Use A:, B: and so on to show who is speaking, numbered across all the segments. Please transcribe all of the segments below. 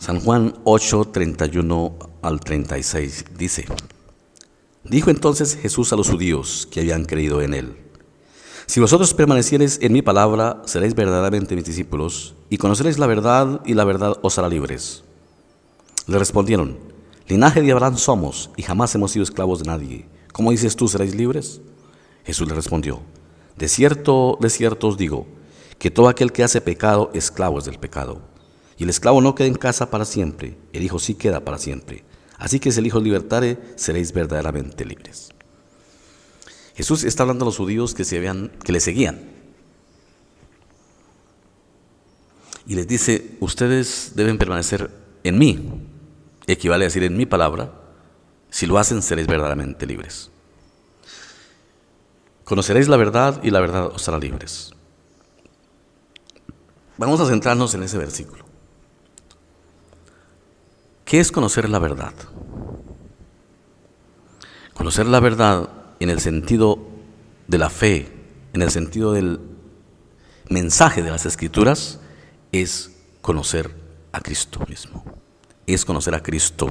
A: San Juan 8, 31 al 36 dice: Dijo entonces Jesús a los judíos que habían creído en él: Si vosotros permaneciereis en mi palabra, seréis verdaderamente mis discípulos, y conoceréis la verdad, y la verdad os hará libres. Le respondieron: Linaje de Abraham somos, y jamás hemos sido esclavos de nadie. ¿Cómo dices tú, seréis libres? Jesús le respondió: de cierto os digo, que todo aquel que hace pecado, esclavo es del pecado. Y el esclavo no queda en casa para siempre, el hijo sí queda para siempre. Así que si el hijo os libertare, seréis verdaderamente libres. Jesús está hablando a los judíos que le seguían. Y les dice: ustedes deben permanecer en mí. Equivale a decir en mi palabra. Si lo hacen, seréis verdaderamente libres. Conoceréis la verdad y la verdad os hará libres. Vamos a centrarnos en ese versículo. ¿Qué es conocer la verdad? Conocer la verdad en el sentido de la fe, en el sentido del mensaje de las Escrituras, es conocer a Cristo mismo. Es conocer a Cristo,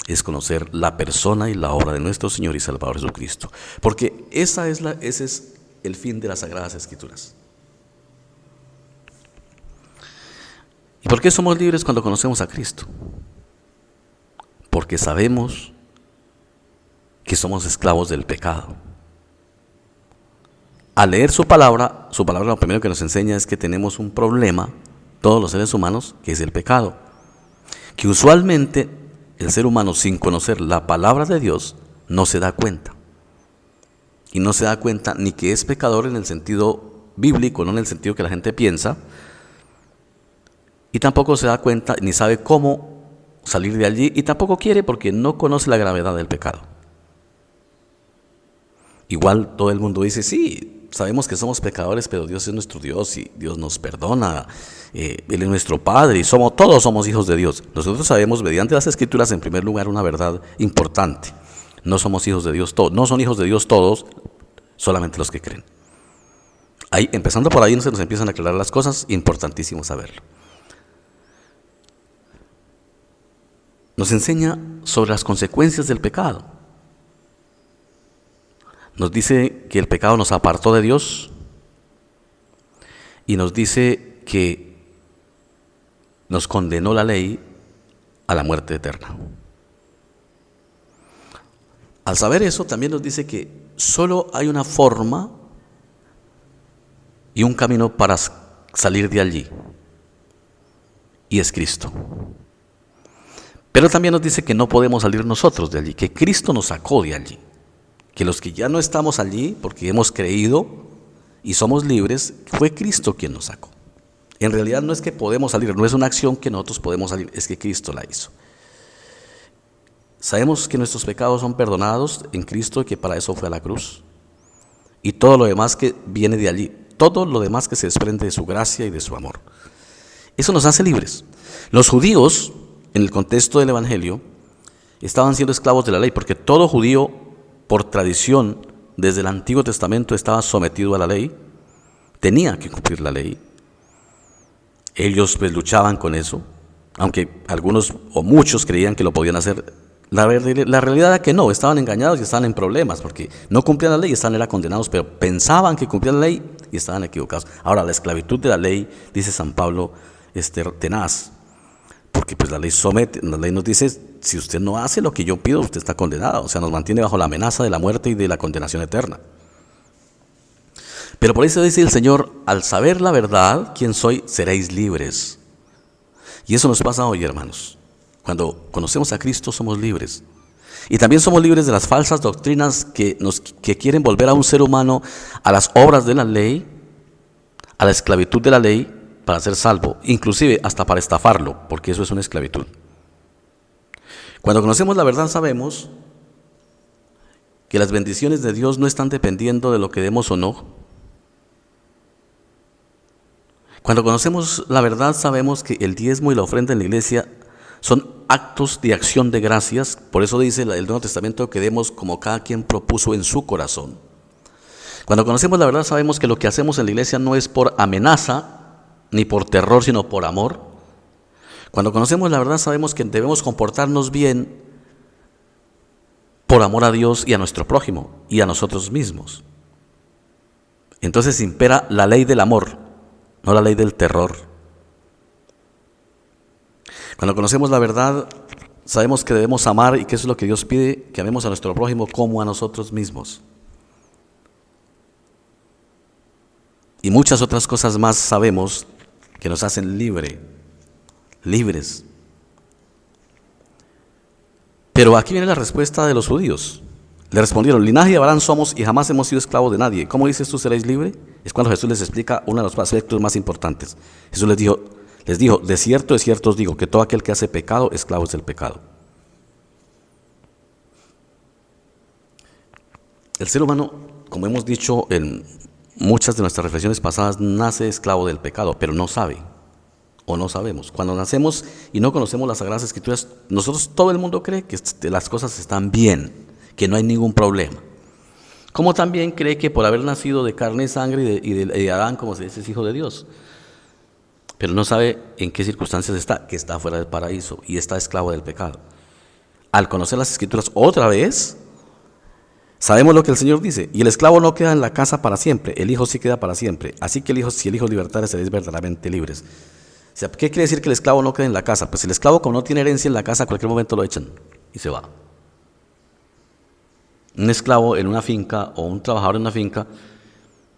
A: es conocer la persona y la obra de nuestro Señor y Salvador Jesucristo. Porque ese es el fin de las Sagradas Escrituras. ¿Y por qué somos libres cuando conocemos a Cristo? Porque sabemos que somos esclavos del pecado. Al leer su palabra lo primero que nos enseña es que tenemos un problema, todos los seres humanos, que es el pecado. Que usualmente el ser humano, sin conocer la palabra de Dios, no se da cuenta. Y no se da cuenta ni que es pecador en el sentido bíblico, no en el sentido que la gente piensa, y tampoco se da cuenta ni sabe cómo salir de allí, y tampoco quiere porque no conoce la gravedad del pecado. Igual todo el mundo dice: sí, sabemos que somos pecadores, pero Dios es nuestro Dios y Dios nos perdona, Él es nuestro Padre y todos somos hijos de Dios. Nosotros sabemos mediante las Escrituras, en primer lugar, una verdad importante: no somos hijos de Dios todos, no son hijos de Dios todos, solamente los que creen. Ahí, empezando por ahí, se nos empiezan a aclarar las cosas, importantísimo saberlo. Nos enseña sobre las consecuencias del pecado. Nos dice que el pecado nos apartó de Dios y nos dice que nos condenó la ley a la muerte eterna. Al saber eso, también nos dice que solo hay una forma y un camino para salir de allí, y es Cristo. Pero también nos dice que no podemos salir nosotros de allí, que Cristo nos sacó de allí. Que los que ya no estamos allí, porque hemos creído y somos libres, fue Cristo quien nos sacó. En realidad no es que podemos salir, no es una acción que nosotros podemos salir, es que Cristo la hizo. Sabemos que nuestros pecados son perdonados en Cristo y que para eso fue a la cruz. Y todo lo demás que viene de allí, todo lo demás que se desprende de su gracia y de su amor. Eso nos hace libres. Los judíos, en el contexto del Evangelio, estaban siendo esclavos de la ley, porque todo judío, por tradición, desde el Antiguo Testamento estaba sometido a la ley, tenía que cumplir la ley. Ellos pues luchaban con eso, aunque algunos o muchos creían que lo podían hacer. La realidad era que no, estaban engañados y estaban en problemas, porque no cumplían la ley y estaban condenados, pero pensaban que cumplían la ley y estaban equivocados. Ahora, la esclavitud de la ley, dice San Pablo, es tenaz. Porque pues la ley nos dice: si usted no hace lo que yo pido, usted está condenado. O sea, nos mantiene bajo la amenaza de la muerte y de la condenación eterna. Pero por eso dice el Señor: al saber la verdad, quién soy, seréis libres. Y eso nos pasa hoy, hermanos. Cuando conocemos a Cristo, somos libres. Y también somos libres de las falsas doctrinas que quieren volver a un ser humano a las obras de la ley, a la esclavitud de la ley, para ser salvo, inclusive hasta para estafarlo, porque eso es una esclavitud. Cuando conocemos la verdad, sabemos que las bendiciones de Dios no están dependiendo de lo que demos o no. Cuando conocemos la verdad, sabemos que el diezmo y la ofrenda en la iglesia son actos de acción de gracias. Por eso dice el Nuevo Testamento que demos como cada quien propuso en su corazón. Cuando conocemos la verdad, sabemos que lo que hacemos en la iglesia no es por amenaza ni por terror, sino por amor. Cuando conocemos la verdad sabemos que debemos comportarnos bien por amor a Dios y a nuestro prójimo y a nosotros mismos. Entonces impera la ley del amor, no la ley del terror. Cuando conocemos la verdad, sabemos que debemos amar y que eso es lo que Dios pide, que amemos a nuestro prójimo como a nosotros mismos. Y muchas otras cosas más sabemos que nos hacen libres. Pero aquí viene la respuesta de los judíos. Le respondieron: linaje de Abraham somos y jamás hemos sido esclavos de nadie. ¿Cómo dices tú seréis libre? Es cuando Jesús les explica uno de los aspectos más importantes. Jesús les dijo, de cierto os digo, que todo aquel que hace pecado, esclavo es del pecado. El ser humano, como hemos dicho en muchas de nuestras reflexiones pasadas, nace esclavo del pecado, pero no sabe. O no sabemos. Cuando nacemos y no conocemos las Sagradas Escrituras, nosotros, todo el mundo cree que las cosas están bien, que no hay ningún problema. Como también cree que por haber nacido de carne y sangre y de Adán, como se dice, es hijo de Dios. Pero no sabe en qué circunstancias está, que está fuera del paraíso y está esclavo del pecado. Al conocer las Escrituras otra vez, sabemos lo que el Señor dice: y el esclavo no queda en la casa para siempre, el hijo sí queda para siempre. Así que si el hijo libertare, seréis verdaderamente libres. O sea, ¿qué quiere decir que el esclavo no quede en la casa? Pues el esclavo, como no tiene herencia en la casa, a cualquier momento lo echan y se va. Un esclavo en una finca o un trabajador en una finca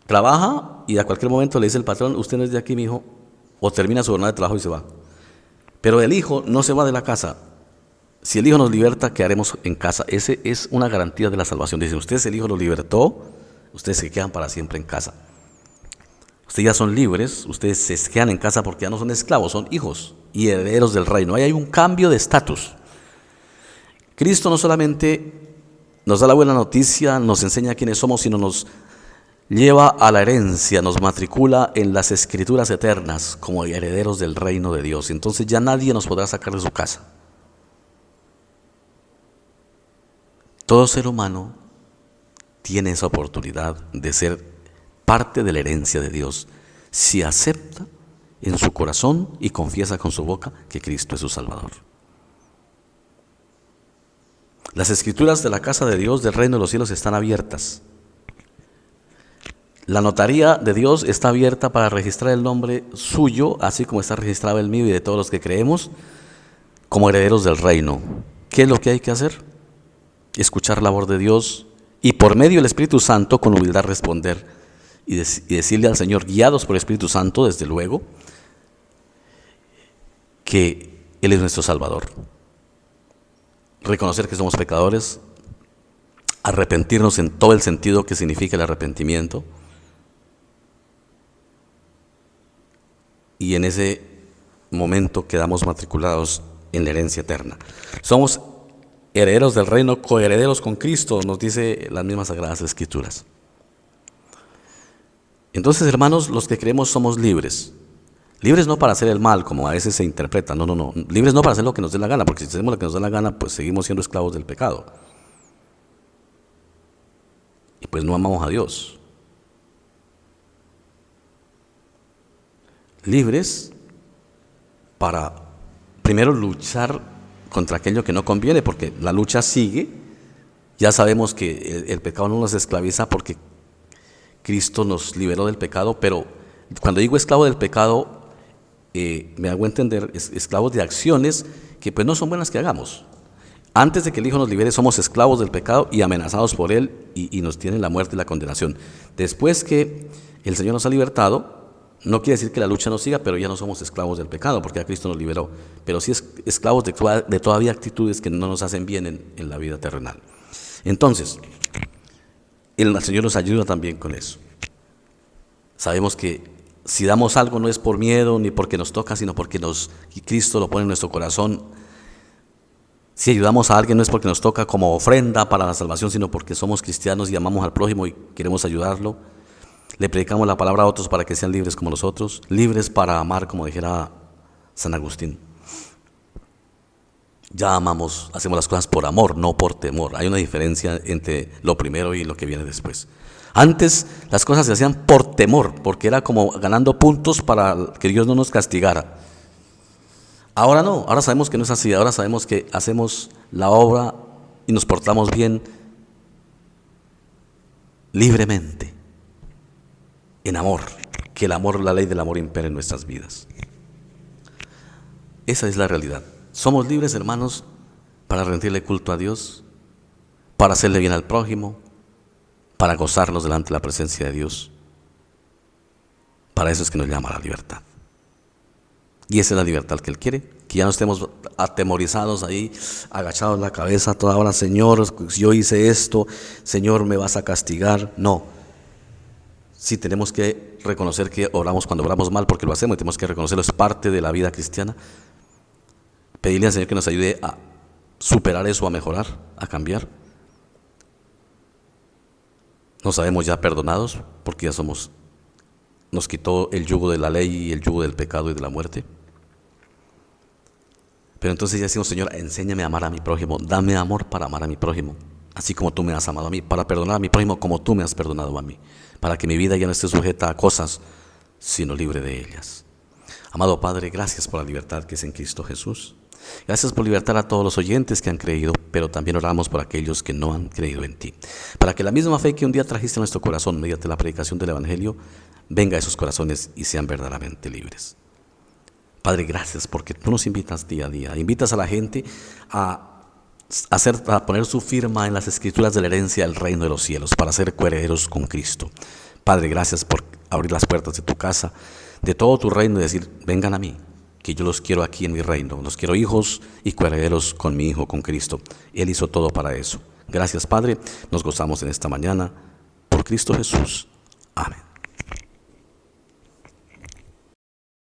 A: trabaja y a cualquier momento le dice el patrón: usted no es de aquí, mi hijo, o termina su jornada de trabajo y se va. Pero el hijo no se va de la casa. Si el hijo nos liberta, quedaremos en casa. Ese es una garantía de la salvación. Dicen: ustedes, el hijo los libertó, ustedes se quedan para siempre en casa. Ustedes ya son libres, ustedes se quedan en casa porque ya no son esclavos, son hijos y herederos del reino. Ahí hay un cambio de estatus. Cristo no solamente nos da la buena noticia, nos enseña quiénes somos, sino nos lleva a la herencia, nos matricula en las Escrituras eternas como herederos del reino de Dios. Entonces ya nadie nos podrá sacar de su casa. Todo ser humano tiene esa oportunidad de ser parte de la herencia de Dios si acepta en su corazón y confiesa con su boca que Cristo es su Salvador. Las Escrituras de la casa de Dios, del reino de los cielos, están abiertas. La notaría de Dios está abierta para registrar el nombre suyo, así como está registrado el mío y de todos los que creemos, como herederos del reino. ¿Qué es lo que hay que hacer? Escuchar la voz de Dios y por medio del Espíritu Santo con humildad responder y decirle al Señor, guiados por el Espíritu Santo, desde luego, que Él es nuestro Salvador. Reconocer que somos pecadores, arrepentirnos en todo el sentido que significa el arrepentimiento, y en ese momento quedamos matriculados en la herencia eterna. Somos herederos del reino, coherederos con Cristo, nos dice las mismas Sagradas Escrituras. Entonces, hermanos, los que creemos somos libres. Libres no para hacer el mal, como a veces se interpreta, no. Libres no para hacer lo que nos dé la gana, porque si hacemos lo que nos dé la gana, pues seguimos siendo esclavos del pecado. Y pues no amamos a Dios. Libres para, primero, luchar contra aquello que no conviene, porque la lucha sigue. Ya sabemos que el pecado no nos esclaviza porque Cristo nos liberó del pecado, pero cuando digo esclavo del pecado, me hago entender, esclavos de acciones que pues no son buenas que hagamos. Antes de que el Hijo nos libere, somos esclavos del pecado y amenazados por Él y nos tienen la muerte y la condenación. Después que el Señor nos ha libertado, no quiere decir que la lucha no siga, pero ya no somos esclavos del pecado porque ya Cristo nos liberó, pero sí esclavos de todavía actitudes que no nos hacen bien en la vida terrenal. Entonces, el Señor nos ayuda también con eso. Sabemos que si damos algo no es por miedo ni porque nos toca, sino porque Cristo lo pone en nuestro corazón. Si ayudamos a alguien no es porque nos toca como ofrenda para la salvación, sino porque somos cristianos y amamos al prójimo y queremos ayudarlo. Le predicamos la palabra a otros para que sean libres como nosotros, libres para amar, como dijera San Agustín. Ya amamos, hacemos las cosas por amor, no por temor. Hay una diferencia entre lo primero y lo que viene después. Antes las cosas se hacían por temor, porque era como ganando puntos para que Dios no nos castigara. Ahora no, ahora sabemos que no es así, ahora sabemos que hacemos la obra y nos portamos bien libremente, en amor, que el amor, la ley del amor impere en nuestras vidas. Esa es la realidad. Somos libres, hermanos, para rendirle culto a Dios, para hacerle bien al prójimo, para gozarnos delante de la presencia de Dios. Para eso es que nos llama la libertad. Y esa es la libertad que Él quiere, que ya no estemos atemorizados ahí, agachados la cabeza toda hora, Señor, si yo hice esto, Señor, me vas a castigar. No. Sí tenemos que reconocer que oramos cuando oramos mal, porque lo hacemos y tenemos que reconocerlo, es parte de la vida cristiana. Pedirle al Señor que nos ayude a superar eso, a mejorar, a cambiar. Nos sabemos ya perdonados, porque ya nos quitó el yugo de la ley y el yugo del pecado y de la muerte. Pero entonces ya decimos, Señor, enséñame a amar a mi prójimo, dame amor para amar a mi prójimo, así como tú me has amado a mí, para perdonar a mi prójimo como tú me has perdonado a mí, para que mi vida ya no esté sujeta a cosas, sino libre de ellas. Amado Padre, gracias por la libertad que es en Cristo Jesús. Gracias por libertar a todos los oyentes que han creído, pero también oramos por aquellos que no han creído en ti, para que la misma fe que un día trajiste a nuestro corazón mediante la predicación del Evangelio, venga a esos corazones y sean verdaderamente libres. Padre, gracias porque tú nos invitas día a día, invitas a la gente a poner su firma en las escrituras de la herencia del reino de los cielos, para ser coherederos con Cristo. Padre, gracias por abrir las puertas de tu casa, de todo tu reino, y decir, vengan a mí, que yo los quiero aquí en mi reino, los quiero hijos y coherederos con mi Hijo, con Cristo. Él hizo todo para eso. Gracias, Padre, nos gozamos en esta mañana, por Cristo Jesús. Amén.